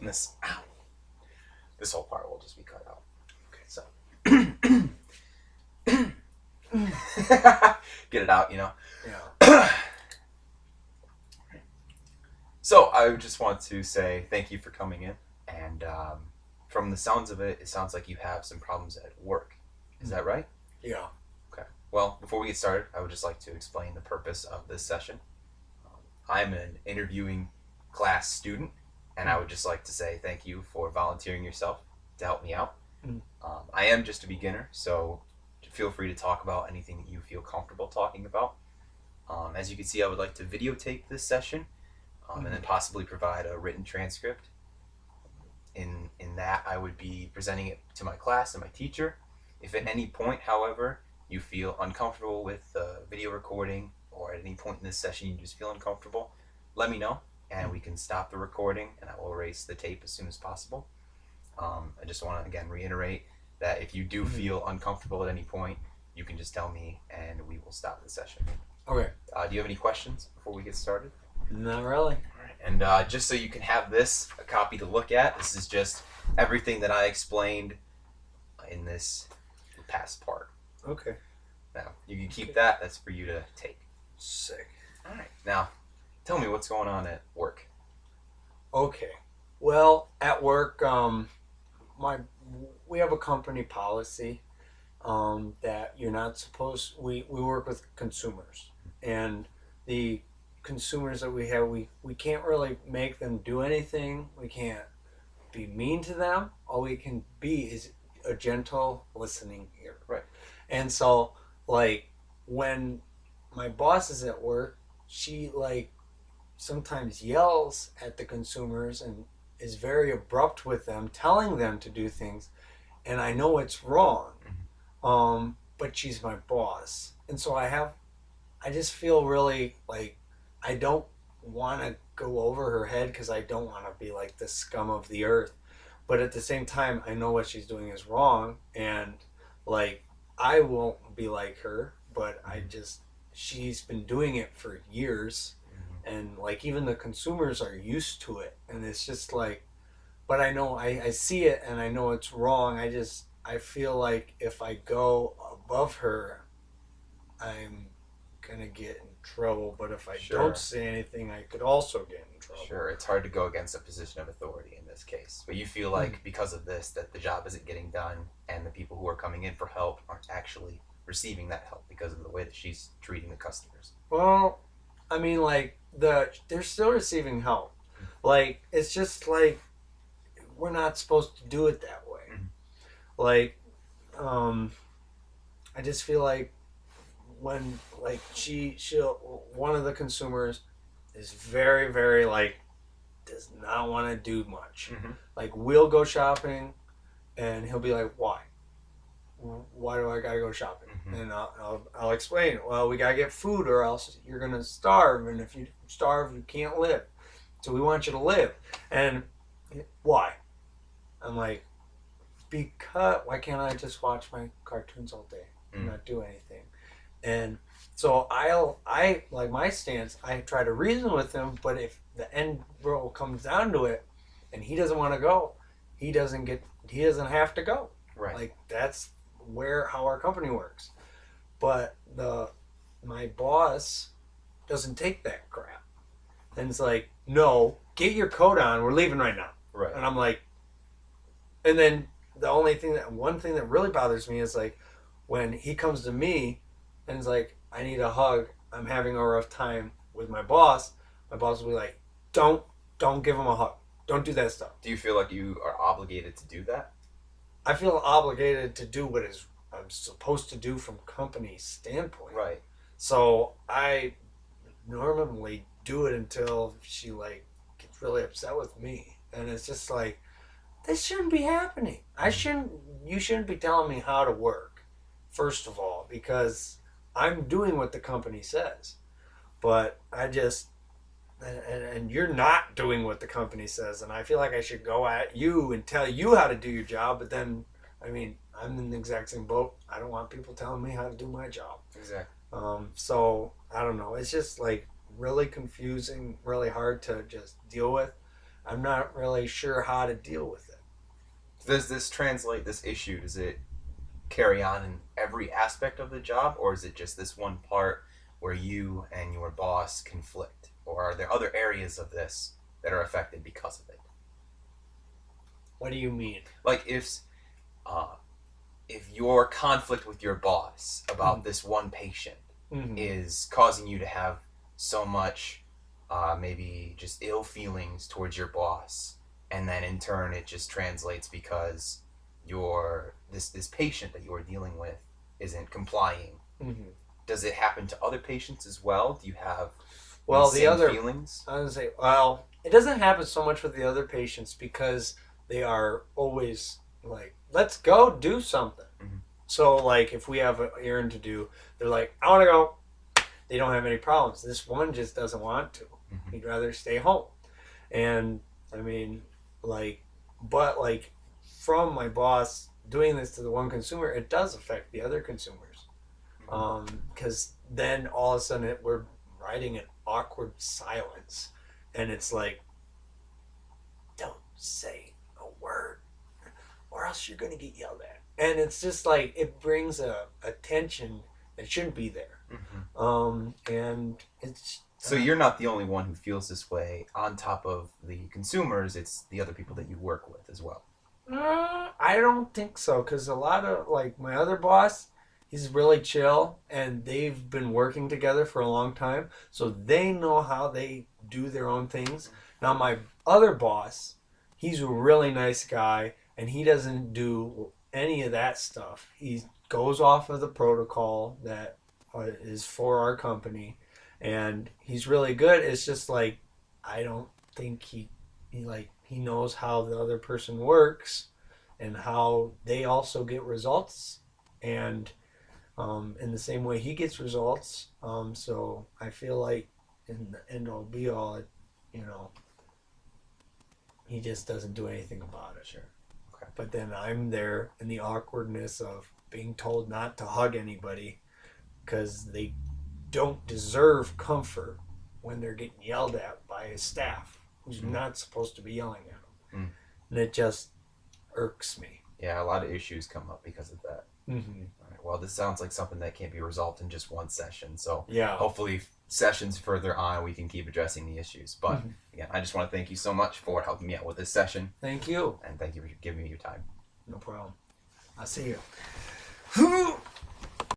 And this whole part will just be cut out. Okay, so get it out, Yeah. So I just want to say thank you for coming in, and from the sounds of it, it sounds like you have some problems at work. Is that right? Yeah. Okay. Well, before we get started, I would just like to explain the purpose of this session. I'm an interviewing class student, and I would just like to say thank you for volunteering yourself to help me out. Mm. I am just a beginner, so feel free to talk about anything that you feel comfortable talking about. As you can see, I would like to videotape this session and then possibly provide a written transcript. In that, I would be presenting it to my class and my teacher. If at any point, however, you feel uncomfortable with the video recording, or at any point in this session you just feel uncomfortable, let me know and we can stop the recording and I will erase the tape as soon as possible. I just want to again reiterate that if you do feel uncomfortable at any point, you can just tell me and we will stop the session. Okay. Do you have any questions before we get started? Not really. All right. And just so you can have a copy to look at, this is just everything that I explained in this past part. Okay. Now, you can keep that. That's for you to take. Sick. All right. Now, tell me what's going on at work. Okay. Well, at work, we have a company policy that you're not supposed. We work with consumers, and the consumers that we have, we can't really make them do anything. We can't be mean to them. All we can be is a gentle listening ear. Right. And so, like, when my boss is at work, she sometimes yells at the consumers and is very abrupt with them, telling them to do things, and I know it's wrong. But she's my boss, and so I just feel really like I don't want to go over her head because I don't want to be like the scum of the earth. But at the same time, I know what she's doing is wrong, and like I won't be like her, but she's been doing it for years, and like even the consumers are used to it, and it's just like, but I know I see it and I know it's wrong. I feel like if I go above her, I'm gonna get in trouble. But if I don't say anything, I could also get in trouble. Sure, it's hard to go against a position of authority in this case. But you feel like because of this, that the job isn't getting done, and the people who are coming in for help aren't actually receiving that help because of the way that she's treating the customers. Well, I mean, like they're still receiving help. Like it's just like we're not supposed to do it that way. Like, I just feel like when like she'll one of the consumers is very very like does not want to do much. Like we'll go shopping, and he'll be like, why do I gotta go shopping? And I'll explain. Well, we gotta get food, or else you're gonna starve, and if you starve, you can't live. So we want you to live. And why? I'm like, because why can't I just watch my cartoons all day and not do anything? And so I like my stance. I try to reason with him, but if the end roll comes down to it, and he doesn't want to go, he doesn't have to go. Right. Like that's how our company works. But my boss doesn't take that crap, and it's like, no, get your coat on. We're leaving right now. Right. And I'm like, and then one thing that really bothers me is like when he comes to me and is like, I need a hug. I'm having a rough time with my boss. My boss will be like, don't give him a hug. Don't do that stuff. Do you feel like you are obligated to do that? I feel obligated to do what I'm supposed to do from company standpoint. Right. So I normally do it until she like gets really upset with me, and it's just like, this shouldn't be happening. You shouldn't be telling me how to work, first of all, because I'm doing what the company says. But and you're not doing what the company says, and I feel like I should go at you and tell you how to do your job, but then, I mean, I'm in the exact same boat. I don't want people telling me how to do my job. Exactly. So, I don't know. It's just like really confusing, really hard to just deal with. I'm not really sure how to deal with it. Does this translate, this issue, does it carry on in every aspect of the job, or is it just this one part where you and your boss conflict? Or are there other areas of this that are affected because of it? What do you mean? Like uh, if your conflict with your boss about Mhm. this one patient Mhm. is causing you to have so much maybe just ill feelings towards your boss, and then in turn it just translates because your this patient that you are dealing with isn't complying. Mhm. Does it happen to other patients as well? Do you have Well, these the same other, feelings? I would say, well, it doesn't happen so much with the other patients because they are always like, let's go do something. Mm-hmm. So, like, if we have an errand to do, they're like, I want to go. They don't have any problems. This one just doesn't want to. Mm-hmm. He'd rather stay home. And I mean, like, but like, from my boss doing this to the one consumer, it does affect the other consumers. Because then all of a sudden we're riding an awkward silence, and it's like, don't say a word, or else you're gonna get yelled at. And it's just like it brings a tension that shouldn't be there. Mm-hmm. And it's So you're not the only one who feels this way. On top of the consumers, it's the other people that you work with as well. I don't think so, because a lot of like my other boss, he's really chill, and they've been working together for a long time, so they know how they do their own things. Now my other boss, he's a really nice guy, and he doesn't do any of that stuff. He goes off of the protocol that is for our company, and he's really good. It's just like I don't think he knows how the other person works and how they also get results, and in the same way he gets results. So I feel like in the end all be all, you know, he just doesn't do anything about it. Sure. Okay. But then I'm there in the awkwardness of being told not to hug anybody because they don't deserve comfort when they're getting yelled at by a staff who's not supposed to be yelling at them. Mm. And it just irks me. Yeah, a lot of issues come up because of that. Mm-hmm. All right, well, this sounds like something that can't be resolved in just one session. So Yeah. hopefully, sessions further on, we can keep addressing the issues. But Mm-hmm. again, I just want to thank you so much for helping me out with this session. Thank you. And thank you for giving me your time. No problem. I'll see you.